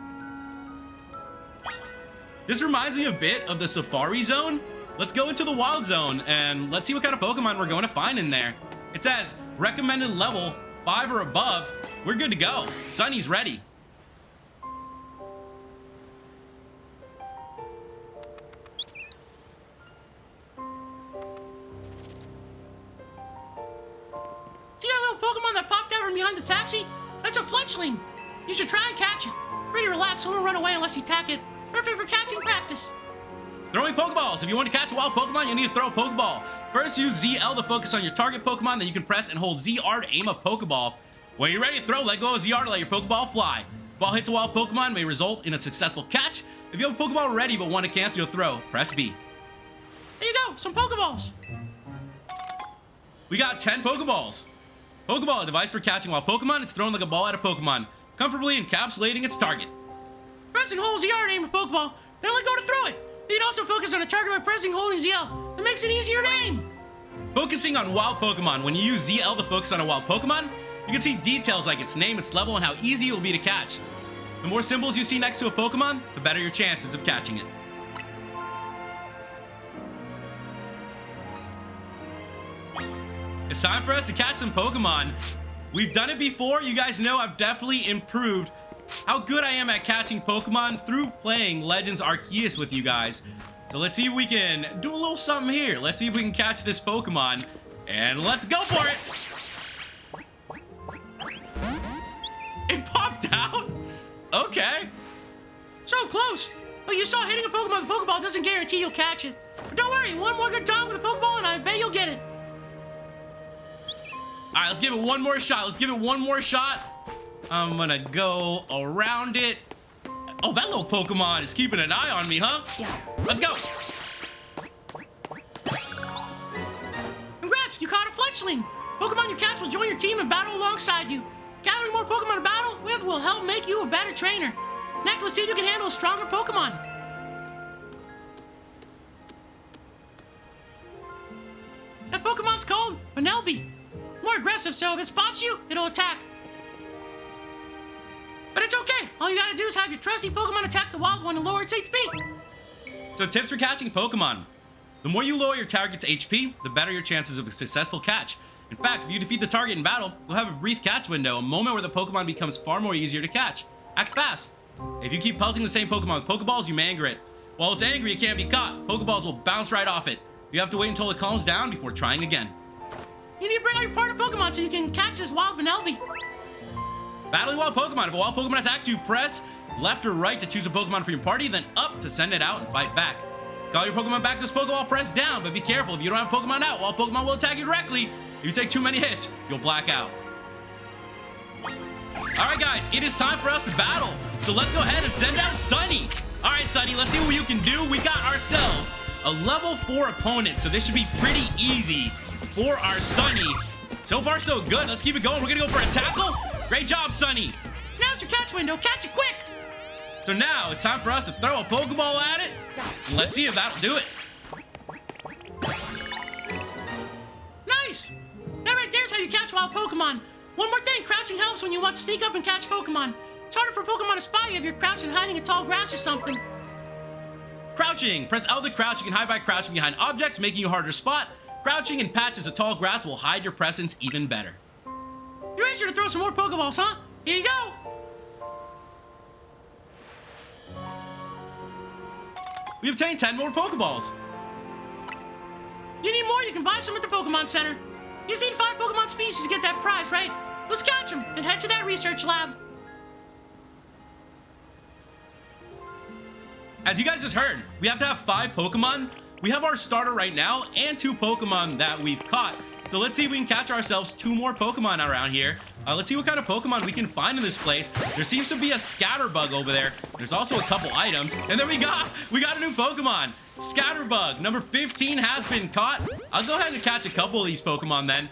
C: This reminds me a bit of the Safari Zone. Let's go into the Wild Zone and let's see what kind of Pokemon we're going to find in there. It says recommended level 5 or above. We're good to go. Sunny's ready.
B: behind the taxi? That's a fletchling. You should try and catch it. Pretty relaxed, so don't run away unless you tack it. Perfect for catching practice.
C: Throwing Pokeballs. If you want to catch a wild Pokemon, you need to throw a Pokeball. First, use ZL to focus on your target Pokemon, then you can press and hold ZR to aim a Pokeball. When you're ready to throw, let go of ZR to let your Pokeball fly. Ball hits a wild Pokemon may result in a successful catch. If you have a Pokeball ready but want to cancel your throw, press B.
B: There you go, some Pokeballs.
C: We got 10 Pokeballs. Pokeball, a device for catching wild Pokemon. It's thrown like a ball at a Pokemon, comfortably encapsulating its target.
B: Press and hold ZR to aim a Pokeball, then let go to throw it. You can also focus on a target by pressing and holding ZL. It makes it easier to aim.
C: Focusing on wild Pokemon. When you use ZL to focus on a wild Pokemon, you can see details like its name, its level, and how easy it will be to catch. The more symbols you see next to a Pokemon, the better your chances of catching it. It's time for us to catch some Pokemon. We've done it before. You guys know I've definitely improved how good I am at catching Pokemon through playing Legends Arceus with you guys. So let's see if we can do a little something here. Let's see if we can catch this Pokemon, and let's go for it. It popped out? Okay.
B: So close. Well, you saw hitting a Pokemon with a Pokeball doesn't guarantee you'll catch it. But don't worry, one more good time with a Pokeball and I bet you'll get it.
C: All right, let's give it one more shot. Let's give it one more shot. I'm gonna go around it. Oh, that little Pokemon is keeping an eye on me, huh?
B: Yeah.
C: Let's go.
B: Congrats, you caught a fletchling. Pokemon you catch will join your team and battle alongside you. Gathering more Pokemon to battle with will help make you a better trainer. Next, let's see if you can handle a stronger Pokemon. That Pokemon's called Penelope. More aggressive, so if it spots you, it'll attack. But it's okay. All you gotta do is have your trusty Pokemon attack the wild one and lower its HP.
C: So tips for catching Pokemon. The more you lower your target's HP, the better your chances of a successful catch. In fact, if you defeat the target in battle, you'll have a brief catch window, a moment where the Pokemon becomes far more easier to catch. Act fast. If you keep pelting the same Pokemon with Pokeballs, you may anger it. While it's angry, it can't be caught. Pokeballs will bounce right off it. You have to wait until it calms down before trying again.
B: You need to bring out your partner Pokemon so you can catch this wild Penelope.
C: Battling wild Pokemon. If a wild Pokemon attacks you, press left or right to choose a Pokemon for your party, then up to send it out and fight back. Call your Pokemon back to this Pokeball, press down, but be careful. If you don't have Pokemon out, wild Pokemon will attack you directly. If you take too many hits, you'll black out. All right, guys, it is time for us to battle. So let's go ahead and send out Sunny. All right, Sunny, let's see what you can do. We got ourselves a level 4 opponent, so this should be pretty easy for our Sunny. So far, so good. Let's keep it going. We're gonna go for a tackle. Great job, Sunny.
B: Now's your catch window. Catch it quick.
C: So now it's time for us to throw a Pokeball at it. Let's see if that'll do it.
B: Nice. That right there's how you catch wild Pokemon. One more thing, crouching helps when you want to sneak up and catch Pokemon. It's harder for Pokemon to spot you if you're crouching hiding in tall grass or something.
C: Crouching. Press L to crouch. You can hide by crouching behind objects, making you harder to spot. Crouching in patches of tall grass will hide your presence even better.
B: You're eager to throw some more Pokeballs, huh? Here you go.
C: We obtained 10 more Pokeballs.
B: You need more, you can buy some at the Pokemon Center. You just need 5 Pokemon species to get that prize, right? Let's catch them and head to that research lab.
C: As you guys just heard, we have to have 5 Pokemon. We have our starter right now and 2 Pokemon that we've caught. So let's see if we can catch ourselves 2 more Pokemon around here. Let's see what kind of Pokemon we can find in this place. There seems to be a Scatterbug over there. There's also a couple items. And then we got a new Pokemon. Scatterbug, number 15 has been caught. I'll go ahead and catch a couple of these Pokemon then.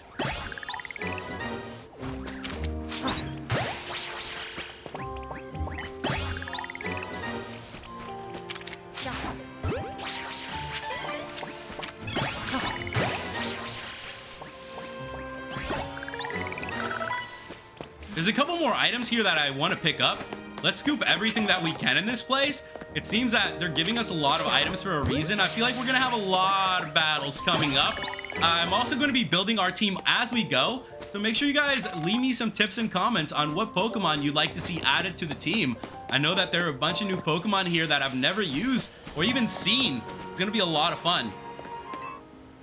C: There's a couple more items here that I want to pick up. Let's scoop everything that we can in this place. It seems that they're giving us a lot of items for a reason. I feel like we're going to have a lot of battles coming up. I'm also going to be building our team as we go. So make sure you guys leave me some tips and comments on what Pokemon you'd like to see added to the team. I know that there are a bunch of new Pokemon here that I've never used or even seen. It's going to be a lot of fun.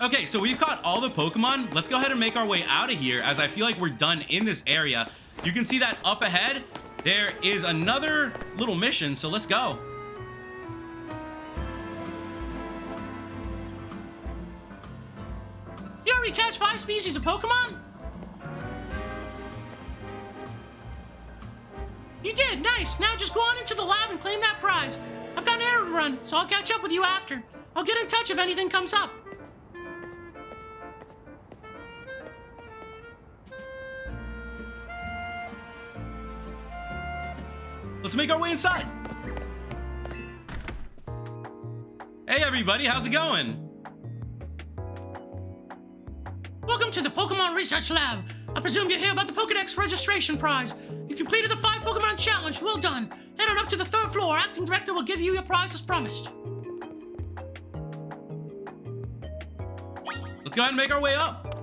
C: Okay, so we've caught all the Pokemon. Let's go ahead and make our way out of here as I feel like we're done in this area. You can see that up ahead, there is another little mission, so let's go.
B: You already catch 5 species of Pokemon? You did, nice. Now just go on into the lab and claim that prize. I've got an errand to run, so I'll catch up with you after. I'll get in touch if anything comes up.
C: Let's make our way inside. Hey everybody, how's it going?
B: Welcome to the Pokemon Research Lab. I presume you're here about the Pokedex registration prize. You completed the 5 Pokemon challenge. Well done. Head on up to the 3rd floor. Acting Director will give you your prize as promised.
C: Let's go ahead and make our way up.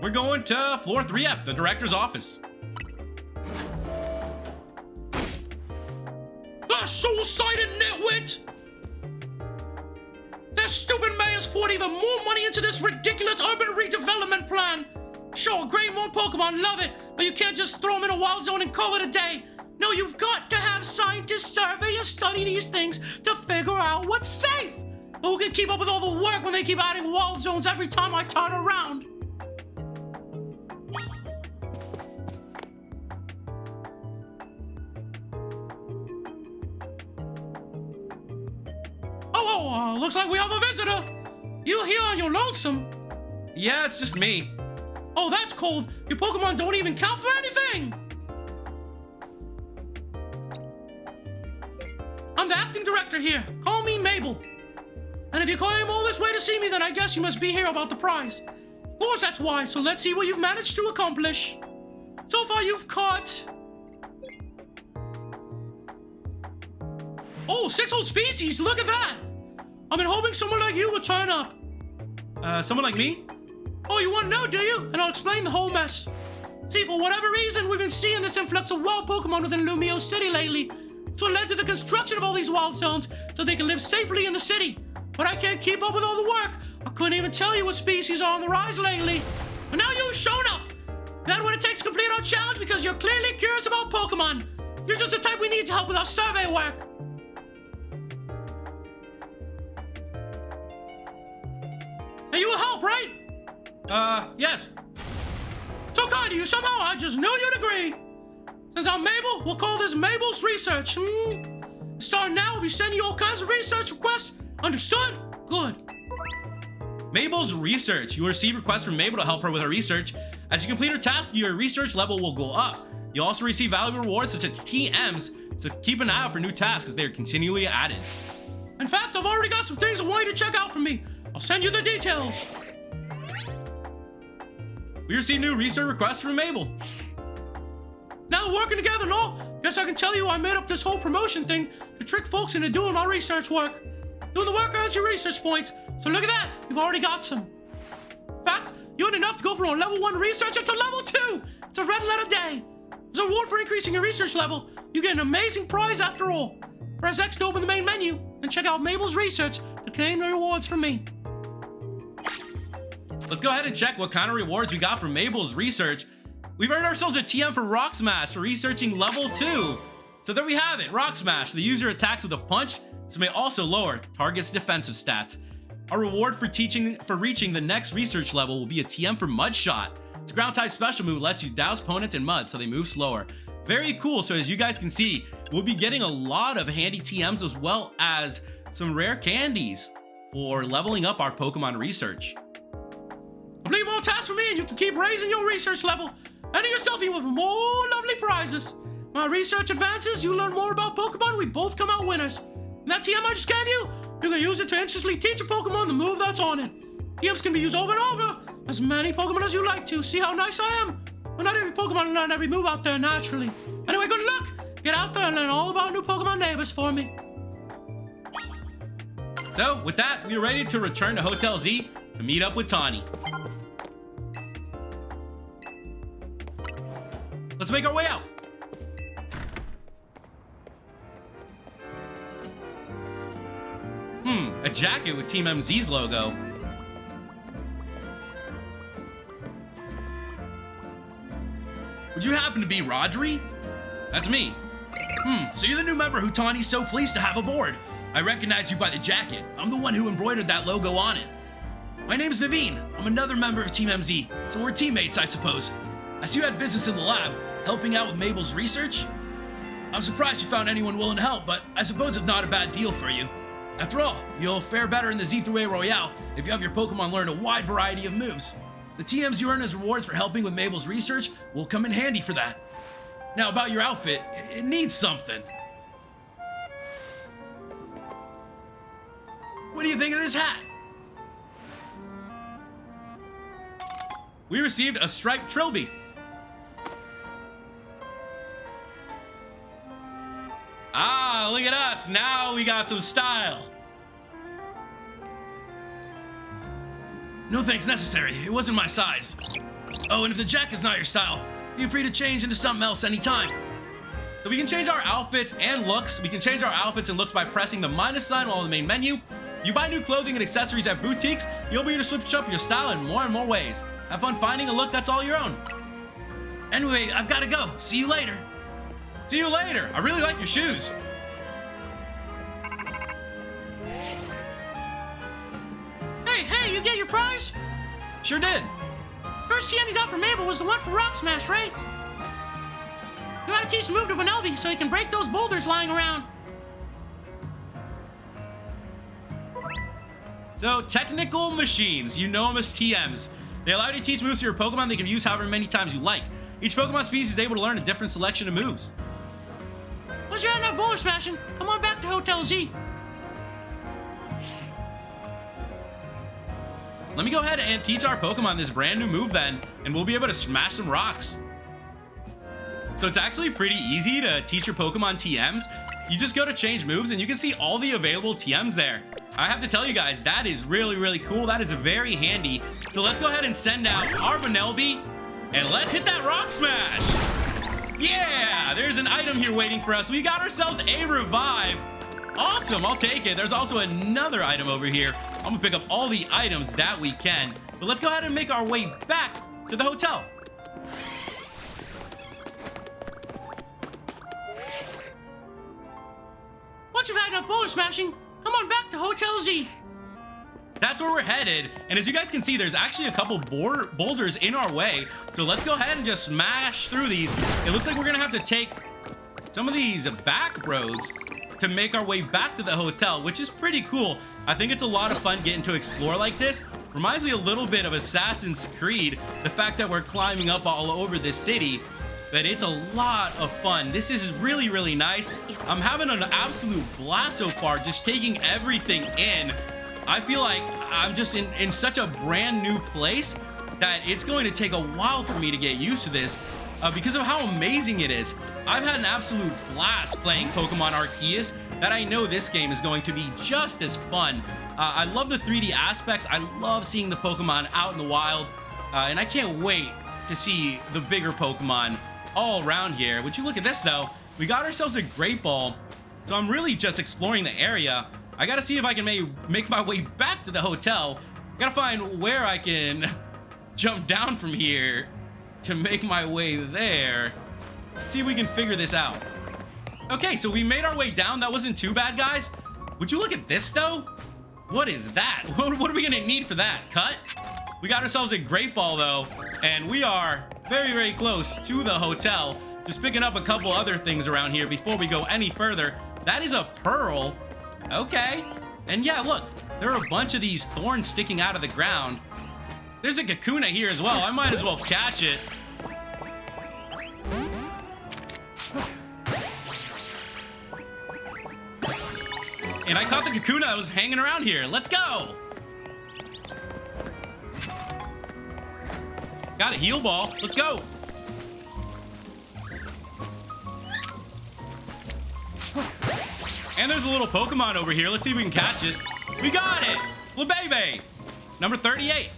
C: We're going to floor 3F, the director's office.
B: That short-sighted nitwit! That stupid mayor's poured even more money into this ridiculous urban redevelopment plan. Sure, great, more Pokemon, love it, but you can't just throw them in a wild zone and call it a day. No, you've got to have scientists survey and study these things to figure out what's safe. But who can keep up with all the work when they keep adding wild zones every time I turn around? Looks like we have a visitor. You here on your lonesome?
C: Yeah, it's just me.
B: Oh, that's cold. Your Pokemon don't even count for anything. I'm the acting director here. Call me Mabel. And if you came all this way to see me, then I guess you must be here about the prize. Of course that's why, so let's see what you've managed to accomplish. So far you've caught... Oh, 6 whole species, look at that. I've been hoping someone like you would turn up.
C: Someone like me?
B: Oh, you want to know, do you? And I'll explain the whole mess. See, for whatever reason, we've been seeing this influx of wild Pokemon within Lumiose City lately. It's what led to the construction of all these wild zones, so they can live safely in the city. But I can't keep up with all the work. I couldn't even tell you what species are on the rise lately. But now you've shown up. That's what it takes to complete our challenge, because you're clearly curious about Pokemon. You're just the type we need to help with our survey work. Hey, you will help, right?
C: Yes.
B: So kind of you. Somehow I just knew you'd agree. Since I'm Mabel, we'll call this Mabel's Research. Starting now, we'll be sending you all kinds of research requests. Understood? Good.
C: Mabel's Research. You will receive requests from Mabel to help her with her research. As you complete her task, your research level will go up. You'll also receive valuable rewards such as TMs, so keep an eye out for new tasks as they are continually added.
B: In fact, I've already got some things I want you to check out for me. I'll send you the details.
C: We received new research requests from Mabel.
B: Now we're working together and all, guess I can tell you I made up this whole promotion thing to trick folks into doing my research work. Doing the work earns you research points, so look at that, you've already got some. In fact, you earned enough to go from a level 1 researcher to level 2. It's a red letter day. As a reward for increasing your research level, you get an amazing prize after all. Press X to open the main menu and check out Mabel's Research to claim the rewards from me.
C: Let's go ahead and check what kind of rewards we got from Mabel's Research. We've earned ourselves a TM for Rock Smash for researching level 2. So there we have it, Rock Smash. The user attacks with a punch. This may also lower target's defensive stats. Our reward for reaching the next research level will be a TM for Mud Shot. It's a ground type special move that lets you douse opponents in mud so they move slower. Very cool. So as you guys can see, we'll be getting a lot of handy TMs as well as some rare candies for leveling up our Pokemon research.
B: Complete more tasks for me and you can keep raising your research level. Enter yourself in with more lovely prizes. My research advances, you learn more about Pokemon, we both come out winners. And that TM I just gave you, you can use it to instantly teach a Pokemon the move that's on it. TMs can be used over and over, as many Pokemon as you like to. See how nice I am? Well, not every Pokemon learn every move out there naturally. Anyway, good luck. Get out there and learn all about new Pokemon neighbors for me.
C: So with that, we are ready to return to Hotel Z to meet up with Tawny. Let's make our way out. A jacket with Team MZ's logo.
D: Would you happen to be Rodri?
C: That's me.
D: So you're the new member who Tawny's so pleased to have aboard. I recognize you by the jacket. I'm the one who embroidered that logo on it. My name's Naveen. I'm another member of Team MZ, so we're teammates, I suppose. I see you had business in the lab, helping out with Mabel's research. I'm surprised you found anyone willing to help, but I suppose it's not a bad deal for you. After all, you'll fare better in the Z through A Royale if you have your Pokemon learn a wide variety of moves. The TMs you earn as rewards for helping with Mabel's research will come in handy for that. Now about your outfit, it needs something. What do you think of this hat?
C: We received a striped trilby. Ah, look at us. Now we got some style.
D: No thanks necessary. It wasn't my size. Oh, and if the jack is not your style, feel free to change into something else anytime.
C: So we can change our outfits and looks. We can change our outfits and looks by pressing the minus sign while on the main menu. You buy new clothing and accessories at boutiques, you'll be able to switch up your style in more and more ways. Have fun finding a look that's all your own.
D: Anyway, I've got to go. See you later.
C: See you later. I really like your shoes.
B: Hey, you get your prize?
C: Sure did.
B: First TM you got from Mabel was the one for Rock Smash, right? You gotta teach a move to Benelby so he can break those boulders lying around.
C: So, technical machines, you know them as TMs. They allow you to teach moves to your Pokemon they can use however many times you like. Each Pokemon species is able to learn a different selection of moves.
B: Once you're enough boulder smashing, come on back to Hotel Z.
C: Let me go ahead and teach our Pokemon this brand new move then, and we'll be able to smash some rocks. So it's actually pretty easy to teach your Pokemon TMs. You just go to change moves and you can see all the available TMs there. I have to tell you guys, that is really, really cool. That is very handy. So let's go ahead and send out our Benelby and let's hit that rock smash. Yeah, there's an item here waiting for us. We got ourselves a revive. Awesome, I'll take it. There's also another item over here. I'm gonna pick up all the items that we can. But let's go ahead and make our way back to the hotel.
B: Once you've had enough boulder smashing, come on back to Hotel Z.
C: That's where we're headed. And as you guys can see, there's actually a couple boulders in our way. So let's go ahead and just smash through these. It looks like we're gonna have to take some of these back roads to make our way back to the hotel, which is pretty cool. I think it's a lot of fun getting to explore like this. Reminds me a little bit of Assassin's Creed, the fact that we're climbing up all over this city, but it's a lot of fun. This is really, really nice. I'm having an absolute blast so far, just taking everything in. I feel like I'm just in such a brand new place that it's going to take a while for me to get used to this because of how amazing it is. I've had an absolute blast playing Pokemon Arceus that I know this game is going to be just as fun. I love the 3D aspects. I love seeing the Pokemon out in the wild. And I can't wait to see the bigger Pokemon all around here. Would you look at this though? We got ourselves a Great Ball. So I'm really just exploring the area. I gotta see if I can make my way back to the hotel. Gotta find where I can jump down from here to make my way there. Let's see if we can figure this out. Okay, so we made our way down. That wasn't too bad, guys. Would you look at this though? What is that? What are we gonna need for that? Cut? We got ourselves a Great Ball though, and we are very, very close to the hotel. Just picking up a couple other things around here before we go any further. That is a Pearl. Okay. And yeah, look, there are a bunch of these thorns sticking out of the ground. There's a Kakuna here as well. I might as well catch it. And I caught the Kakuna that was hanging around here. Let's go. Got a heal ball. Let's go. And there's a little Pokemon over here. Let's see if we can catch it. We got it. Flabebe. Number 38.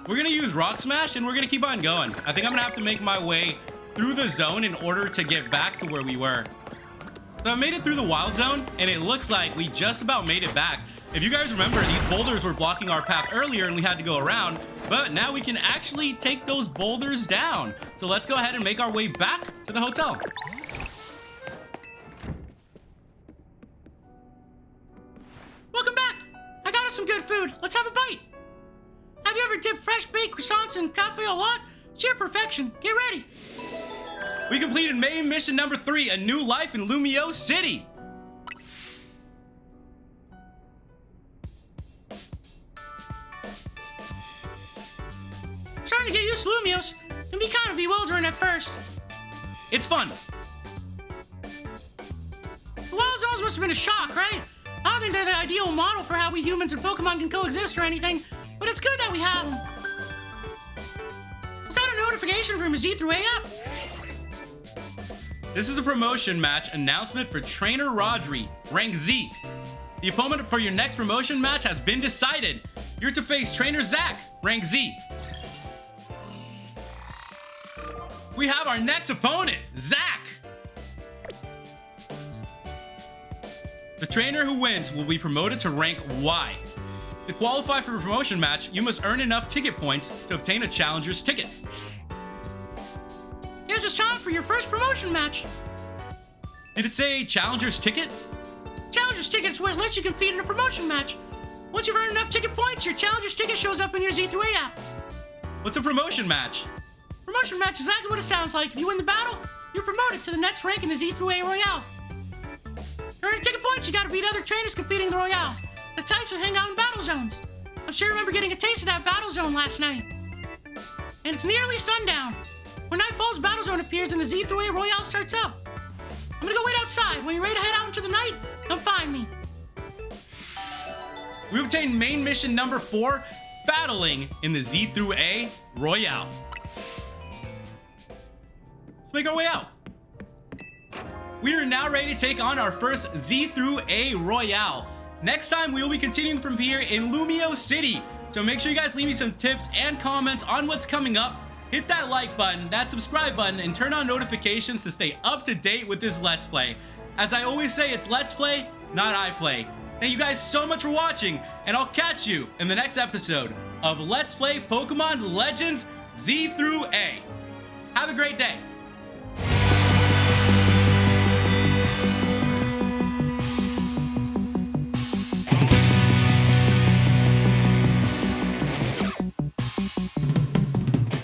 C: We're going to use Rock Smash and we're going to keep on going. I think I'm going to have to make my way through the zone in order to get back to where we were. So I made it through the wild zone, and it looks like we just about made it back. If you guys remember, these boulders were blocking our path earlier and we had to go around, but now we can actually take those boulders down. So let's go ahead and make our way back to the hotel.
B: Welcome back. I got us some good food. Let's have a bite. Have you ever dipped fresh baked croissants in cafe au lait? It's your perfection. Get ready.
C: We completed main mission number 3, a new life in Lumiose City.
B: Trying to get used to Lumiose can be kind of bewildering at first.
C: It's fun.
B: The wild zones must have been a shock, right? I don't think they're the ideal model for how we humans and Pokemon can coexist or anything, but it's good that we have them. Was that a notification from a Z through A app?
C: This is a promotion match announcement for Trainer Rodri, rank Z. The opponent for your next promotion match has been decided. You're to face Trainer Zach, rank Z. We have our next opponent, Zach. The trainer who wins will be promoted to rank Y. To qualify for a promotion match, you must earn enough ticket points to obtain a challenger's ticket.
B: Here's a shot for your first promotion match.
C: Did it say challenger's ticket?
B: Challenger's ticket is what lets you compete in a promotion match. Once you've earned enough ticket points, your challenger's ticket shows up in your Z through A app.
C: What's a promotion match?
B: Promotion match is exactly what it sounds like. If you win the battle, you're promoted to the next rank in the Z through A Royale. To earn ticket points, you gotta beat other trainers competing in the Royale. The types will hang out in battle zones. I'm sure you remember getting a taste of that battle zone last night. And it's nearly sundown. When night falls, battle zone appears and the Z through A Royale starts up. I'm gonna go wait outside. When you're ready to head out into the night, come find me.
C: We obtained main mission number 4, battling in the Z through A Royale. Let's make our way out. We are now ready to take on our first Z through A Royale. Next time, we will be continuing from here in Lumiose City. So make sure you guys leave me some tips and comments on what's coming up. Hit that like button, that subscribe button, and turn on notifications to stay up to date with this Let's Play. As I always say, it's Let's Play, not I Play. Thank you guys so much for watching, and I'll catch you in the next episode of Let's Play Pokemon Legends Z through A. Have a great day.